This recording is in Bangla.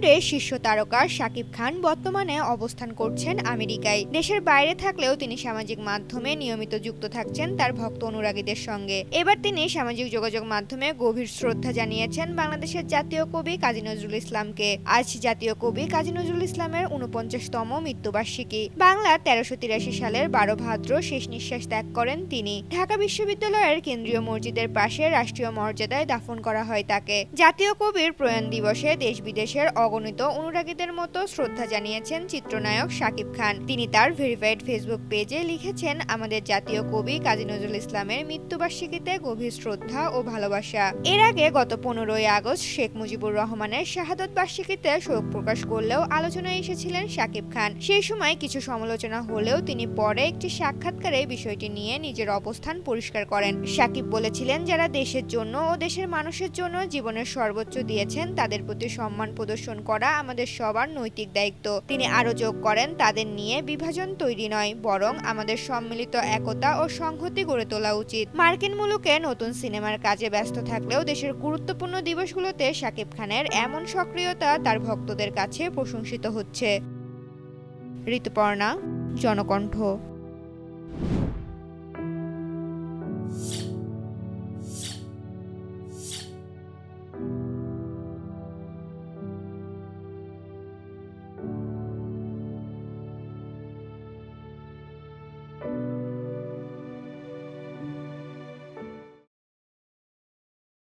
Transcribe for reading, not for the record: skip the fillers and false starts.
বলিউডের শীর্ষ তারকা শাকিব খান বর্তমানে অবস্থান করছেন আমেরিকায়। দেশের বাইরে থাকলেও তিনি সামাজিক মাধ্যমে নিয়মিত যুক্ত থাকছেন তার ভক্ত অনুরাগীদের সঙ্গে। এবার তিনি সামাজিক যোগাযোগ মাধ্যমে গভীর শ্রদ্ধা জানিয়েছেন বাংলাদেশের জাতীয় কবি কাজী নজরুল ইসলামকে। আজ জাতীয় কবি কাজী নজরুল ইসলামের ৪৯তম মৃত্যুবার্ষিকী। বাংলার ১৩৮৩ সালের ১২ ভাদ্র শেষ নিঃশ্বাস ত্যাগ করেন তিনি। ঢাকা বিশ্ববিদ্যালয়ের কেন্দ্রীয় মসজিদের পাশে রাষ্ট্রীয় মর্যাদায় দাফন করা হয় তাকে। জাতীয় কবির প্রয়াণ দিবসে দেশ বিদেশের অগণিত অনুরাগীদের মতো শ্রদ্ধা জানিয়েছেন চিত্রনায়ক শাকিব খান। তিনি তার ভেরিফাইড ফেসবুক পেজে লিখেছেন, আমাদের জাতীয় কবি কাজী নজরুল ইসলামের মৃত্যুবার্ষিকীতে গভীর শ্রদ্ধা ও ভালোবাসা। এর আগে গত ১৫ই আগস্ট শেখ মুজিবুর রহমানের শাহাদত বার্ষিকীতে শোক প্রকাশ করলেও আলোচনায় এসেছিলেন শাকিব খান। সেই সময় কিছু সমালোচনা হলেও তিনি পরে একটি সাক্ষাৎকারে বিষয়টি নিয়ে নিজের অবস্থান পরিষ্কার করেন। শাকিব বলেছিলেন, যারা দেশের জন্য ও দেশের মানুষের জন্য জীবনের সর্বোচ্চ দিয়েছেন তাদের প্রতি সম্মান প্রদর্শন করা আমাদের সবার নৈতিক দায়িত্ব। তিনি আরও যোগ করেন, তাদের নিয়ে বিভাজন তৈরি নয়, বরং আমাদের সম্মিলিত একতা ও সংহতি গড়ে তোলা উচিত। মার্কিন মুলুকে নতুন সিনেমার কাজে ব্যস্ত থাকলেও দেশের গুরুত্বপূর্ণ দিবসগুলোতে শাকিব খানের এমন সক্রিয়তা তার ভক্তদের কাছে প্রশংসিত হচ্ছে। ঋতুপর্ণা, জনকণ্ঠ।